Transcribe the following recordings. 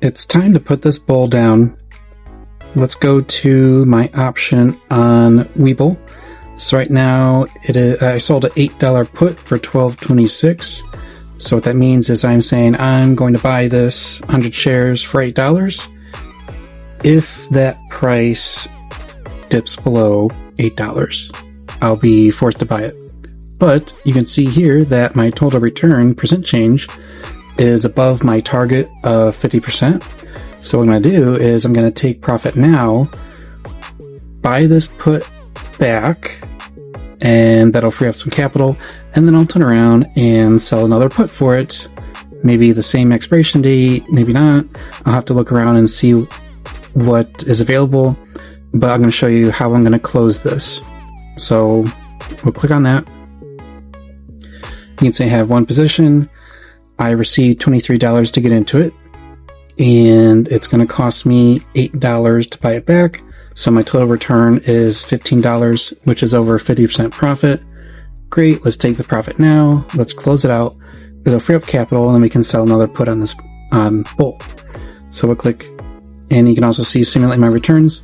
It's time to put this bull down. Let's go to my option on webull. So right now I sold an $8 put for $12.26. So what that means is I'm saying I'm going to buy this 100 shares for $8. If that price dips below $8, I'll be forced to buy it. But you can see here that my total return percent change is above my target of 50%. So what I'm going to do is I'm going to take profit now, buy this put back, and that'll free up some capital, and then I'll turn around and sell another put for it. Maybe the same expiration date, maybe not. I'll have to look around and see what is available, but I'm going to show you how I'm going to close this. So we'll click on that. You can see I have one position. I received $23 to get into it, and it's going to cost me $8 to buy it back. So my total return is $15, which is over 50% profit. Great, let's take the profit now. Let's close it out. It'll free up capital, and then we can sell another put on this bull. So we'll click, and you can also see simulate my returns.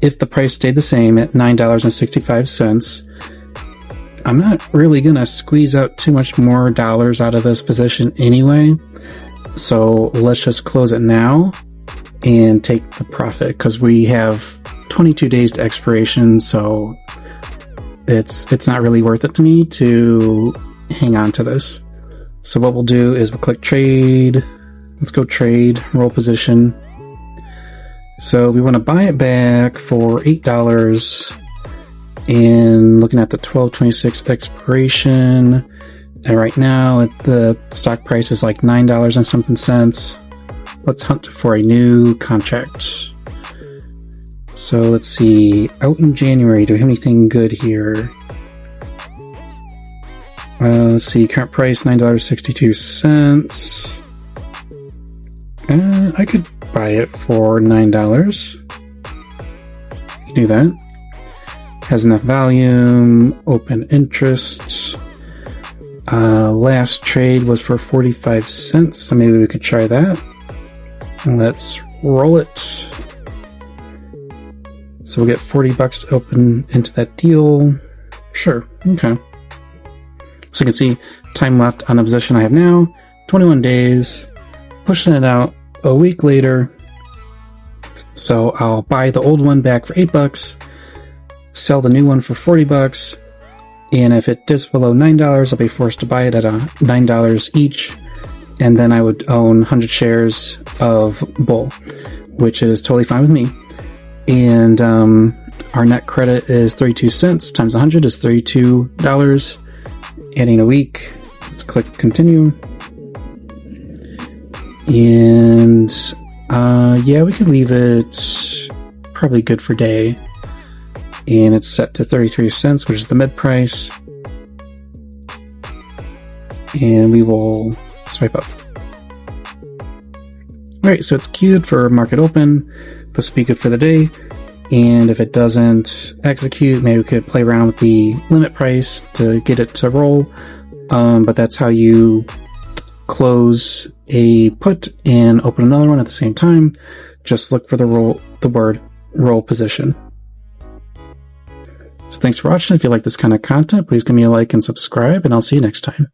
If the price stayed the same at $9.65, I'm not really going to squeeze out too much more dollars out of this position anyway. So let's just close it now and take the profit, because we have 22 days to expiration, so it's not really worth it to me to hang on to this. So what we'll do is we'll click trade. Let's go trade, roll position. So we want to buy it back for $8. And looking at the 12.26 expiration, and right now the stock price is like $9 and something cents. Let's hunt for a new contract. So let's see, out in January, do we have anything good here? Let's see, current price $9.62. I could buy it for $9. You can do that. Has enough volume, open interest. Last trade was for 45 cents, so maybe we could try that. Let's roll it. So we'll get $40 to open into that deal. Sure, okay. So you can see time left on the position I have now, 21 days, pushing it out a week later. So I'll buy the old one back for $8, sell the new one for $40, and if it dips below $9, I'll be forced to buy it at $9 each, and then I would own 100 shares of bull, which is totally fine with me. And our net credit is 32 cents times 100 is $32. Adding a week. Let's click continue. And yeah, we could leave it probably good for day. And it's set to 33 cents, which is the mid price. And we will swipe up. Alright, so it's queued for market open. This will be good for the day. And if it doesn't execute, maybe we could play around with the limit price to get it to roll. But that's how you close a put and open another one at the same time. Just look for the word roll position. So thanks for watching. If you like this kind of content, please give me a like and subscribe, and I'll see you next time.